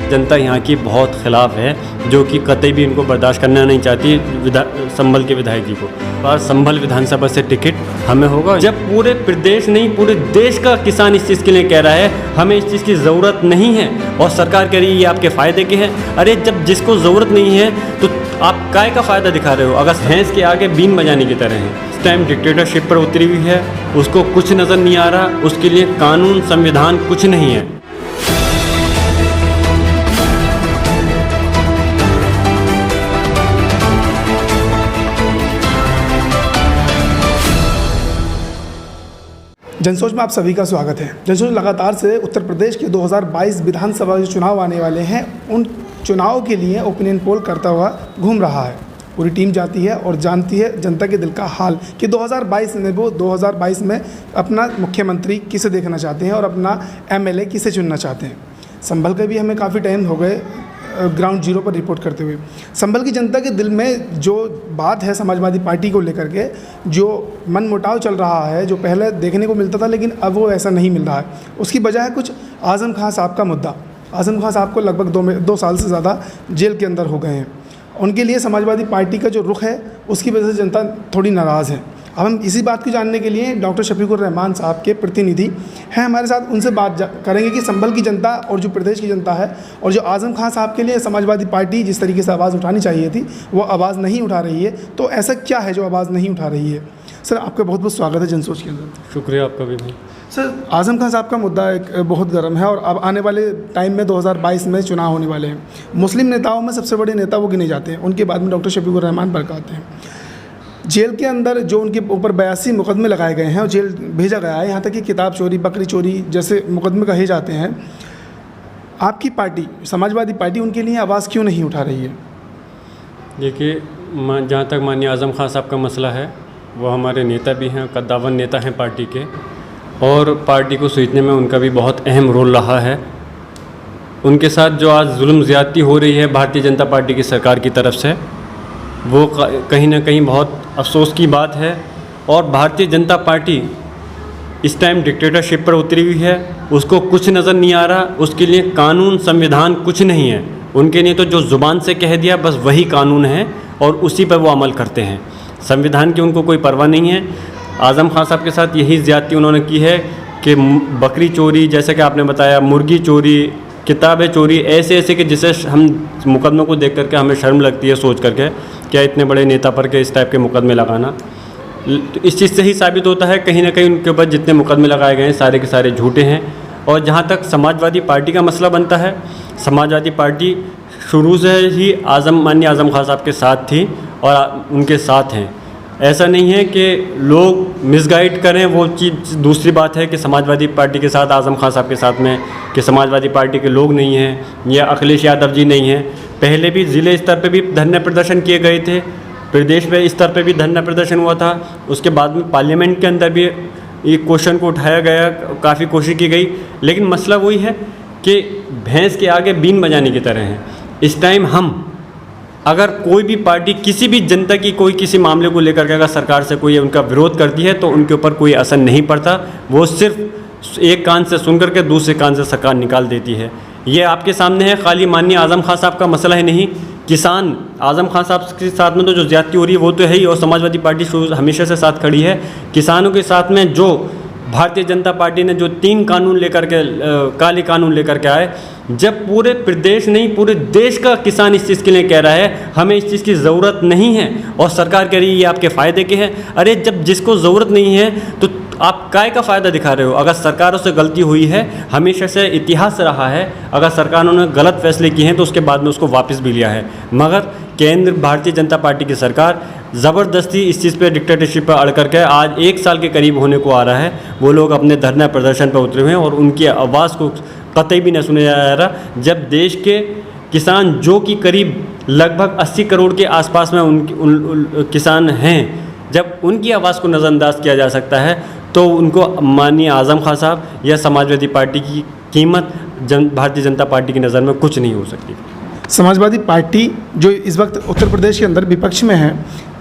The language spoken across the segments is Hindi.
जनता यहाँ की बहुत खिलाफ है, जो कि कतई भी इनको बर्दाश्त करना नहीं चाहती संभल के विधायक जी को। और संभल विधानसभा से टिकट हमें होगा, जब पूरे प्रदेश नहीं पूरे देश का किसान इस चीज़ के लिए कह रहा है हमें इस चीज़ की ज़रूरत नहीं है और सरकार कह रही है ये आपके फ़ायदे के हैं। अरे जब जिसको ज़रूरत नहीं है तो आप काय का फ़ायदा दिखा रहे हो? अगर भैंस के आगे बीन बजाने की तरह है। इस टाइम डिक्टेटरशिप पर उतरी हुई है, उसको कुछ नज़र नहीं आ रहा, उसके लिए कानून संविधान कुछ नहीं है। जनसोच में आप सभी का स्वागत है। जनसोच लगातार से उत्तर प्रदेश के 2022 विधानसभा के चुनाव आने वाले हैं, उन चुनाव के लिए ओपिनियन पोल करता हुआ घूम रहा है। पूरी टीम जाती है और जानती है जनता के दिल का हाल कि 2022 में अपना मुख्यमंत्री किसे देखना चाहते हैं और अपना एमएलए किसे चुनना चाहते हैं। संभल के भी हमें काफ़ी टाइम हो गए ग्राउंड जीरो पर रिपोर्ट करते हुए। संभल की जनता के दिल में जो बात है समाजवादी पार्टी को लेकर के, जो मनमुटाव चल रहा है, जो पहले देखने को मिलता था लेकिन अब वो ऐसा नहीं मिल रहा है, उसकी वजह है कुछ आज़म खान साहब का मुद्दा। आज़म खान साहब को लगभग 2 साल से ज़्यादा जेल के अंदर हो गए हैं। उनके लिए समाजवादी पार्टी का जो रुख है उसकी वजह से जनता थोड़ी नाराज़ है। अब हम इसी बात को जानने के लिए डॉक्टर शफीकुर रहमान साहब के प्रतिनिधि हैं हमारे साथ, उनसे बात करेंगे कि संभल की जनता और जो प्रदेश की जनता है और जो आज़म खान साहब के लिए समाजवादी पार्टी जिस तरीके से आवाज़ उठानी चाहिए थी वो आवाज़ नहीं उठा रही है, तो ऐसा क्या है जो आवाज़ नहीं उठा रही है? सर आपका बहुत बहुत स्वागत है जनसोच के अंदर। शुक्रिया आपका भी भाई। सर आज़म खान साहब का मुद्दा एक बहुत गर्म है और अब आने वाले टाइम में 2022 में चुनाव होने वाले हैं। मुस्लिम नेताओं में सबसे बड़े नेता वो गिने जाते हैं, उनके बाद में डॉक्टर शफीकुर रहमान बरक आते हैं। जेल के अंदर जो उनके ऊपर 82 मुकदमे लगाए गए हैं और जेल भेजा गया है, यहाँ तक कि किताब चोरी, बकरी चोरी जैसे मुकदमे कहे जाते हैं। आपकी पार्टी समाजवादी पार्टी उनके लिए आवाज़ क्यों नहीं उठा रही है? देखिए, जहाँ तक माननीय आज़म खान साहब का मसला है, वो हमारे नेता भी हैं, कद्दावर नेता हैं पार्टी के, और पार्टी को सींचने में उनका भी बहुत अहम रोल रहा है। उनके साथ जो आज जुल्म ज़्यादती हो रही है भारतीय जनता पार्टी की सरकार की तरफ से, वो कहीं ना कहीं बहुत अफसोस की बात है। और भारतीय जनता पार्टी इस टाइम डिक्टेटरशिप पर उतरी हुई है, उसको कुछ नज़र नहीं आ रहा, उसके लिए कानून संविधान कुछ नहीं है। उनके लिए तो जो ज़ुबान से कह दिया बस वही कानून है और उसी पर वो अमल करते हैं। संविधान की उनको कोई परवाह नहीं है। आज़म खान साहब के साथ यही ज़्यादती उन्होंने की है कि बकरी चोरी, जैसे कि आपने बताया, मुर्गी चोरी, किताबें चोरी, ऐसे कि जिसे हम मुकदमों को देख करके हमें शर्म लगती है सोच करके, क्या इतने बड़े नेता पर के इस टाइप के मुकदमे लगाना। तो इस चीज़ से ही साबित होता है कहीं ना कहीं उनके ऊपर जितने मुकदमे लगाए गए हैं सारे के सारे झूठे हैं। और जहाँ तक समाजवादी पार्टी का मसला बनता है, समाजवादी पार्टी शुरू से ही माननीय आज़म खान साहब के साथ थी और उनके साथ हैं। ऐसा नहीं है कि लोग मिसगाइड करें, वो चीज़ दूसरी बात है कि समाजवादी पार्टी के साथ आज़म खान साहब के साथ में कि समाजवादी पार्टी के लोग नहीं हैं या अखिलेश यादव जी नहीं हैं। पहले भी ज़िले स्तर पे भी धरने प्रदर्शन किए गए थे, प्रदेश में स्तर पे भी धरना प्रदर्शन हुआ था। उसके बाद में पार्लियामेंट के अंदर भी एक क्वेश्चन को उठाया गया, काफ़ी कोशिश की गई, लेकिन मसला वही है कि भैंस के आगे बीन बजाने की तरह है। इस टाइम हम अगर कोई भी पार्टी किसी भी जनता की कोई किसी मामले को लेकर के अगर सरकार से कोई उनका विरोध करती है तो उनके ऊपर कोई असर नहीं पड़ता, वो सिर्फ एक कान से सुन करके दूसरे कान से सरकार निकाल देती है। ये आपके सामने है। खाली माननीय आज़म खान साहब का मसला है नहीं, किसान आज़म खान साहब के साथ में तो जो ज़्यादती हो रही है वो तो है ही, और समाजवादी पार्टी हमेशा से साथ खड़ी है। किसानों के साथ में जो भारतीय जनता पार्टी ने जो 3 कानून लेकर के काले कानून लेकर के आए, जब पूरे प्रदेश नहीं पूरे देश का किसान इस चीज़ के लिए कह रहा है हमें इस चीज़ की ज़रूरत नहीं है और सरकार कह रही है ये आपके फ़ायदे के हैं। अरे जब जिसको ज़रूरत नहीं है तो आप काय का फ़ायदा दिखा रहे हो? अगर सरकारों से गलती हुई है, हमेशा से इतिहास रहा है, अगर सरकारों ने गलत फैसले किए हैं तो उसके बाद में उसको वापस भी लिया है, मगर केंद्र भारतीय जनता पार्टी की सरकार ज़बरदस्ती इस चीज़ पे डिक्टेटरशिप पर अड़ करके आज 1 साल के करीब होने को आ रहा है, वो लोग अपने धरना प्रदर्शन पर उतरे हुए हैं और उनकी आवाज़ को कतई भी न सुना जा रहा। जब देश के किसान जो कि करीब लगभग 80 करोड़ के आसपास में उन किसान हैं, जब उनकी आवाज़ को नज़रअंदाज किया जा सकता है तो उनको माननीय आज़म खान साहब या समाजवादी पार्टी की कीमत भारतीय जनता पार्टी की नज़र में कुछ नहीं हो सकती। समाजवादी पार्टी जो इस वक्त उत्तर प्रदेश के अंदर विपक्ष में है,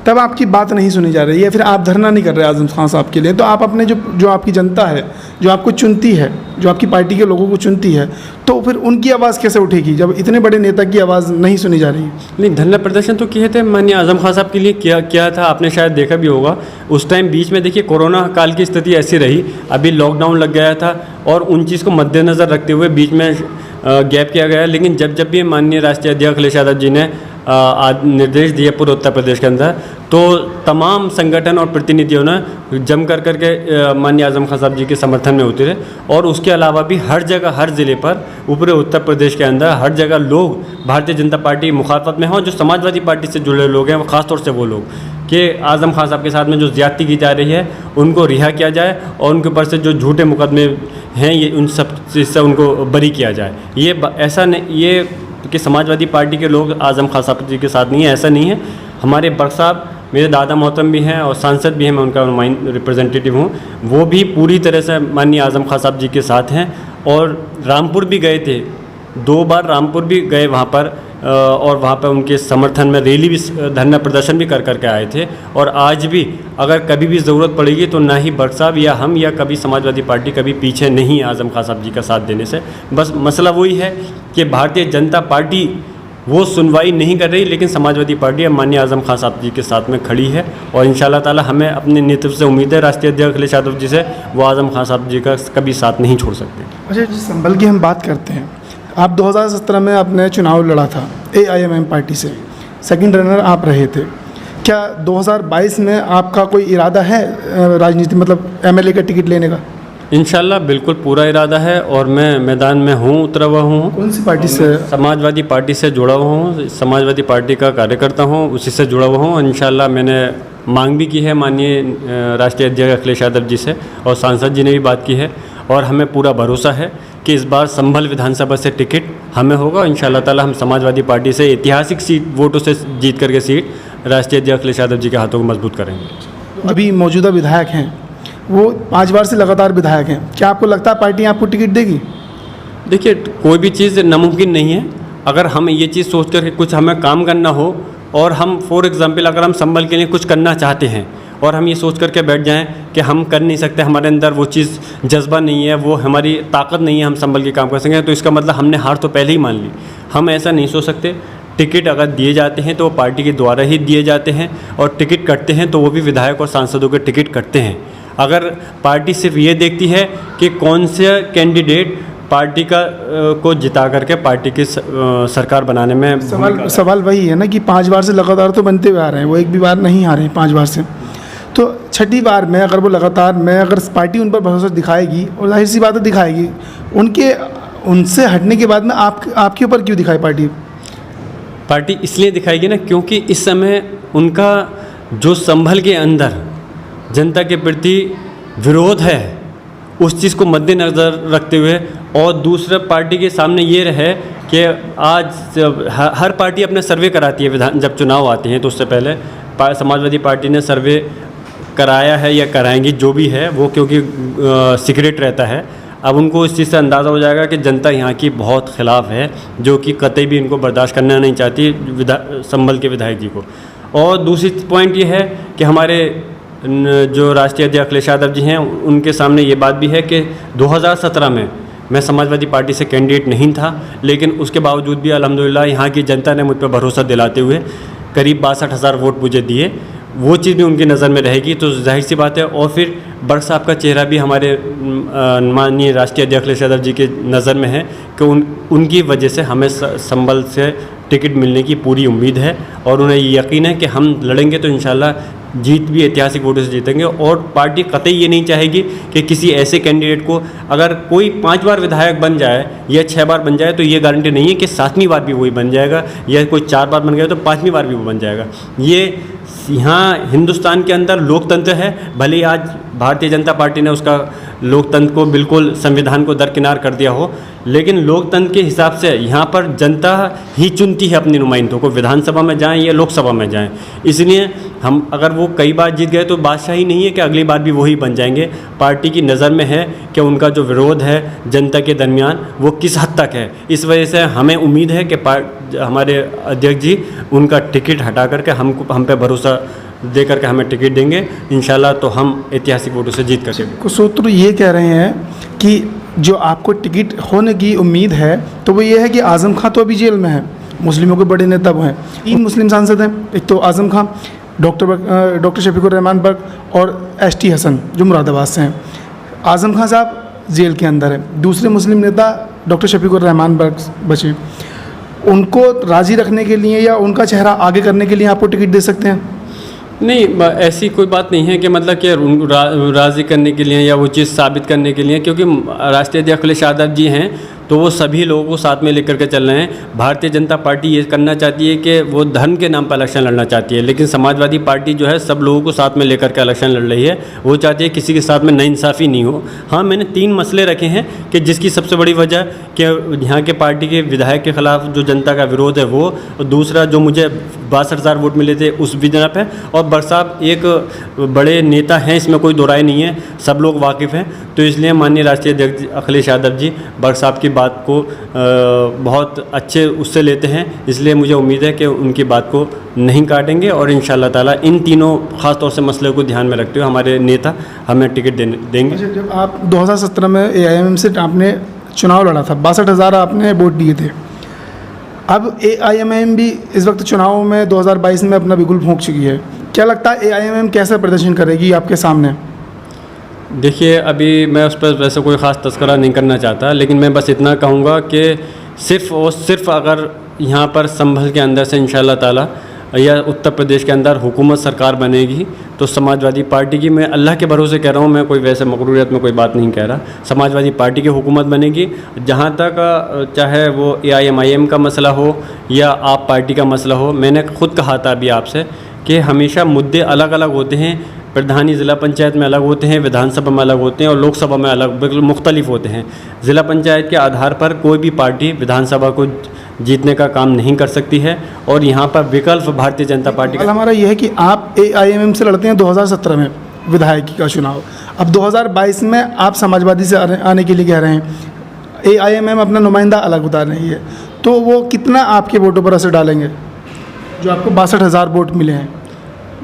तब आपकी बात नहीं सुनी जा रही है, फिर आप धरना नहीं कर रहे आज़म खान साहब के लिए, तो आप अपने जो आपकी जनता है, जो आपको चुनती है, जो आपकी पार्टी के लोगों को चुनती है, तो फिर उनकी आवाज़ कैसे उठेगी जब इतने बड़े नेता की आवाज़ नहीं सुनी जा रही है? नहीं, धरना प्रदर्शन तो किए थे माननीय आज़म खान साहब के लिए किया था। आपने शायद देखा भी होगा उस टाइम बीच में, देखिए कोरोना काल की स्थिति ऐसी रही, अभी लॉकडाउन लग गया था और उन चीज़ को मद्देनज़र रखते हुए बीच में गैप किया गया। लेकिन जब भी माननीय राष्ट्रीय अध्यक्ष अखिलेश यादव जी ने निर्देश दिए पूरे उत्तर प्रदेश के अंदर, तो तमाम संगठन और प्रतिनिधियों ने जम करके माननीय आज़म खान साहब जी के समर्थन में उतरे। और उसके अलावा भी हर जगह, हर ज़िले पर, पूरे उत्तर प्रदेश के अंदर हर जगह लोग भारतीय जनता पार्टी मुखातबत में हों। जो समाजवादी पार्टी से जुड़े लोग हैं, वो ख़ासतौर से वो लोग कि आज़म खान साहब के साथ में जो ज़्यादती की जा रही है उनको रिहा किया जाए और उनके ऊपर से जो झूठे मुकदमे हैं ये उन सब चीज़ से उनको बरी किया जाए। ये ऐसा नहीं ये कि समाजवादी पार्टी के लोग आज़म खान साहब जी के साथ नहीं है, ऐसा नहीं है। हमारे बर्क साहब मेरे दादा मोहतरम भी हैं और सांसद भी हैं, मैं उनका रिप्रेजेंटेटिव हूँ, वो भी पूरी तरह से माननीय आज़म खान साहब जी के साथ हैं। और रामपुर भी गए थे, 2 बार रामपुर भी गए वहाँ पर और वहाँ पर उनके समर्थन में रैली भी, धरना प्रदर्शन भी करके आए थे। और आज भी अगर कभी भी ज़रूरत पड़ेगी तो ना ही बर्क साहब या हम या कभी समाजवादी पार्टी कभी पीछे नहीं आज़म खान साहब जी का साथ देने से। बस मसला वही है कि भारतीय जनता पार्टी वो सुनवाई नहीं कर रही, लेकिन समाजवादी पार्टी माननीय आज़म खान साहब जी के साथ में खड़ी है। और इंशाल्लाह ताला हमें अपने नेतृत्व से उम्मीद है राष्ट्रीय अध्यक्ष अखिलेश यादव जी से, वो आज़म खान साहब जी का कभी साथ नहीं छोड़ सकते। अच्छा जी, संभल की हम बात करते हैं। आप 2017 में आपने चुनाव लड़ा था AIMM पार्टी से, सेकंड रनर आप रहे थे। क्या 2022 में आपका कोई इरादा है राजनीति, मतलब MLA का टिकट लेने का? इंशाल्लाह बिल्कुल पूरा इरादा है और मैं मैदान में हूँ, उतरा हुआ हूँ। कौन सी पार्टी से? समाजवादी पार्टी से जुड़ा हुआ हूँ, समाजवादी पार्टी का कार्यकर्ता हूँ, उसी से जुड़ा हुआ हूँ। इंशाल्लाह मैंने मांग भी की है माननीय राष्ट्रीय अध्यक्ष अखिलेश यादव जी से और सांसद जी ने भी बात की है। और हमें पूरा भरोसा है कि इस बार संभल विधानसभा से टिकट हमें होगा। इंशाल्लाह ताला हम समाजवादी पार्टी से ऐतिहासिक सीट वोटों से जीत करके सीट राष्ट्रीय अध्यक्ष अखिलेश यादव जी के हाथों को मजबूत करेंगे। अभी मौजूदा विधायक हैं, वो 5 बार से लगातार विधायक हैं, क्या आपको लगता है पार्टी आपको टिकट देगी? देखिए, कोई भी चीज़ नामुमकिन नहीं है। अगर हम ये चीज़ सोच कर के कुछ हमें काम करना हो और हम फॉर एग्ज़ाम्पल अगर हम संभल के लिए कुछ करना चाहते हैं और हम ये सोच करके बैठ जाएं कि हम कर नहीं सकते, हमारे अंदर वो चीज़ जज्बा नहीं है, वो हमारी ताकत नहीं है, हम संभल के काम कर सकें, तो इसका मतलब हमने हार तो पहले ही मान ली। हम ऐसा नहीं सोच सकते। टिकट अगर दिए जाते हैं तो वो पार्टी के द्वारा ही दिए जाते हैं और टिकट कटते हैं तो वो भी विधायक और सांसदों के टिकट कटते हैं। अगर पार्टी सिर्फ ये देखती है कि कौन से कैंडिडेट पार्टी का को जिता करके पार्टी की सरकार बनाने में, सवाल वही है ना कि 5 बार से लगातार तो बनते हुए आ रहे हैं, वो एक भी बार नहीं हारे 5 बार से, तो 6ठी बार में अगर वो लगातार में अगर पार्टी उन पर भरोसा दिखाएगी, और जाहिर सी बात है दिखाएगी, उनसे हटने के बाद में आपके ऊपर क्यों दिखाए पार्टी इसलिए दिखाएगी ना क्योंकि इस समय उनका जो संभल के अंदर जनता के प्रति विरोध है, उस चीज़ को मद्देनज़र रखते हुए, और दूसरा पार्टी के सामने ये रहे कि आज हर पार्टी अपने सर्वे कराती है जब चुनाव आते हैं, तो उससे पहले समाजवादी पार्टी ने सर्वे कराया है या कराएंगी, जो भी है वो, क्योंकि सीक्रेट रहता है। अब उनको इस चीज़ से अंदाज़ा हो जाएगा कि जनता यहाँ की बहुत ख़िलाफ़ है, जो कि कतई भी इनको बर्दाश्त करना नहीं चाहती संभल के विधायक जी को। और दूसरी पॉइंट ये है कि हमारे जो राष्ट्रीय अध्यक्ष अखिलेश यादव जी हैं, उनके सामने ये बात भी है कि 2017 में मैं समाजवादी पार्टी से कैंडिडेट नहीं था, लेकिन उसके बावजूद भी अल्हम्दुलिल्लाह यहाँ की जनता ने मुझ पर भरोसा दिलाते हुए करीब 62,000 वोट मुझे दिए। वो चीज़ भी उनकी नज़र में रहेगी, तो जाहिर सी बात है। और फिर बर्क साहब का चेहरा भी हमारे माननीय राष्ट्रीय अध्यक्ष अखिलेश यादव जी के नज़र में है कि उनकी वजह से हमें संभल से टिकट मिलने की पूरी उम्मीद है और उन्हें यकीन है कि हम लड़ेंगे तो इंशाल्लाह जीत भी ऐतिहासिक वोटों से जीतेंगे। और पार्टी कतई ये नहीं चाहेगी कि किसी ऐसे कैंडिडेट को, अगर कोई 5 बार विधायक बन जाए या 6 बार बन जाए, तो ये गारंटी नहीं है कि 7वीं बार भी वही बन जाएगा, या कोई 4 बार बन गया तो 5वीं बार भी वो बन जाएगा। ये यहाँ हिंदुस्तान के अंदर लोकतंत्र है, भले आज भारतीय जनता पार्टी ने उसका लोकतंत्र को बिल्कुल संविधान को दरकिनार कर दिया हो, लेकिन लोकतंत्र के हिसाब से यहाँ पर जनता ही चुनती है अपने नुमाइंदों को, विधानसभा में जाएं या लोकसभा में जाएं। इसलिए हम अगर वो कई बार जीत गए तो बादशाह ही नहीं है कि अगली बार भी वही बन जाएंगे। पार्टी की नज़र में है कि उनका जो विरोध है जनता के दरमियान वो किस हद तक है। इस वजह से हमें उम्मीद है कि हमारे अध्यक्ष जी उनका टिकट हटा करके हम पे भरोसा दे करके हमें टिकट देंगे इंशाल्लाह, तो हम ऐतिहासिक वोटों से जीत कर कुछ सूत्र ये कह रहे हैं कि जो आपको टिकट होने की उम्मीद है तो वो ये है कि आज़म खां तो अभी जेल में है, मुस्लिमों के बड़े नेता वो हैं। 3 मुस्लिम सांसद हैं, एक तो आज़म खां, डॉक्टर शफीकुर रहमान बर्क और ST हसन जो मुरादाबाद से हैं। आज़म खां साहब जेल के अंदर है, दूसरे मुस्लिम नेता डॉक्टर शफीकुर रहमान बर्क बचे। उनको राज़ी रखने के लिए या उनका चेहरा आगे करने के लिए आपको टिकट दे सकते हैं? नहीं, ऐसी कोई बात नहीं है कि मतलब कि राज़ी करने के लिए या वो चीज़ साबित करने के लिए, क्योंकि राष्ट्रीय अध्यक्ष अखिलेश यादव जी हैं तो वो सभी लोगों को साथ में लेकर के चल रहे हैं। भारतीय जनता पार्टी ये करना चाहती है कि वो धर्म के नाम पर इलेक्शन लड़ना चाहती है, लेकिन समाजवादी पार्टी जो है सब लोगों को साथ में लेकर के इलेक्शन लड़ रही है। वो चाहती है किसी के साथ में नाइंसाफ़ी नहीं हो। हाँ, मैंने 3 मसले रखे हैं कि जिसकी सबसे बड़ी वजह कि यहाँ के पार्टी के विधायक के ख़िलाफ़ जो जनता का विरोध है वो, और दूसरा जो मुझे 62,000 वोट मिले थे उस बिना पे, और बर्क साहब एक बड़े नेता हैं, इसमें कोई दो राय नहीं है, सब लोग वाकिफ़ हैं। तो इसलिए माननीय राष्ट्रीय अध्यक्ष अखिलेश यादव जी बर्क साहब की बात को बहुत अच्छे उससे लेते हैं, इसलिए मुझे उम्मीद है कि उनकी बात को नहीं काटेंगे और इंशाअल्लाह ताला इन तीनों ख़ास तौर से मसले को ध्यान में रखते हुए हमारे नेता हमें टिकट देंगे। जब आप 2017 में AIMM से आपने चुनाव लड़ा था, 62,000 आपने वोट दिए थे। अब AIMM भी इस वक्त चुनाव में 2022 में अपना बिगुल फूंक चुकी है। क्या लगता है AIMM कैसा प्रदर्शन करेगी आपके सामने? देखिए, अभी मैं उस पर वैसे कोई ख़ास तस्करा नहीं करना चाहता, लेकिन मैं बस इतना कहूँगा कि सिर्फ़ और सिर्फ अगर यहाँ पर संभल के अंदर से इंशाअल्लाह ताला या उत्तर प्रदेश के अंदर हुकूमत सरकार बनेगी तो समाजवादी पार्टी की, मैं अल्लाह के भरोसे कह रहा हूँ, मैं कोई वैसे मकरूरियत में कोई बात नहीं कह रहा, समाजवादी पार्टी की हुकूमत बनेगी। जहाँ तक चाहे वो AIMIM का मसला हो या आप पार्टी का मसला हो, मैंने खुद कहा था अभी आपसे कि हमेशा मुद्दे अलग अलग होते हैं। प्रधानी ज़िला पंचायत में अलग होते हैं, विधानसभा में अलग होते हैं और लोकसभा में अलग बिल्कुल मुख्तलिफ होते हैं। ज़िला पंचायत के आधार पर कोई भी पार्टी विधानसभा को जीतने का काम नहीं कर सकती है, और यहाँ पर विकल्प भारतीय जनता पार्टी का। हमारा यह है कि आप AIMM से लड़ते हैं 2017 में विधायकी का चुनाव, अब 2022 में आप समाजवादी से आने के लिए कह रहे हैं। AIMM अपना नुमाइंदा अलग बता रही है, तो वो कितना आपके वोटों पर असर डालेंगे जो आपको 62,000 वोट मिले हैं?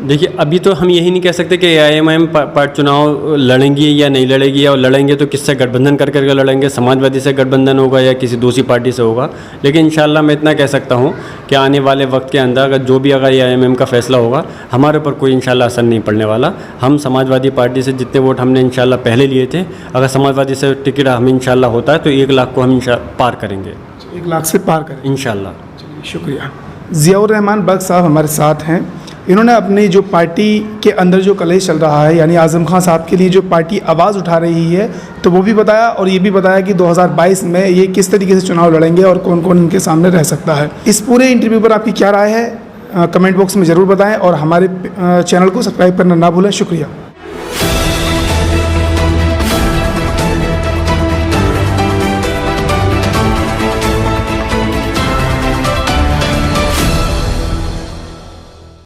देखिए, अभी तो हम यही नहीं कह सकते कि AIMIM चुनाव लड़ेंगी या नहीं लड़ेगी, और लड़ेंगे तो किससे गठबंधन कर करके लड़ेंगे, समाजवादी से गठबंधन होगा या किसी दूसरी पार्टी से होगा। लेकिन इंशाल्लाह मैं इतना कह सकता हूं कि आने वाले वक्त के अंदर अगर जो भी अगर AIMIM का फैसला होगा, हमारे ऊपर कोई इंशाल्लाह असर नहीं पड़ने वाला। हम समाजवादी पार्टी से जितने वोट हमने इंशाल्लाह पहले लिए थे, अगर समाजवादी से टिकट हमें इंशाल्लाह होता है तो 1 लाख को हम पार करेंगे। 1 लाख से पार करेंगे इंशाल्लाह। चलिए, शुक्रिया। ज़ियाउर रहमान बर्क साहब हमारे साथ हैं। इन्होंने अपनी जो पार्टी के अंदर जो कलेश चल रहा है, यानी आज़म खां साहब के लिए जो पार्टी आवाज़ उठा रही है, तो वो भी बताया, और ये भी बताया कि 2022 में ये किस तरीके से चुनाव लड़ेंगे और कौन कौन इनके सामने रह सकता है। इस पूरे इंटरव्यू पर आपकी क्या राय है, कमेंट बॉक्स में ज़रूर बताएं और हमारे चैनल को सब्सक्राइब करना ना भूलें। शुक्रिया।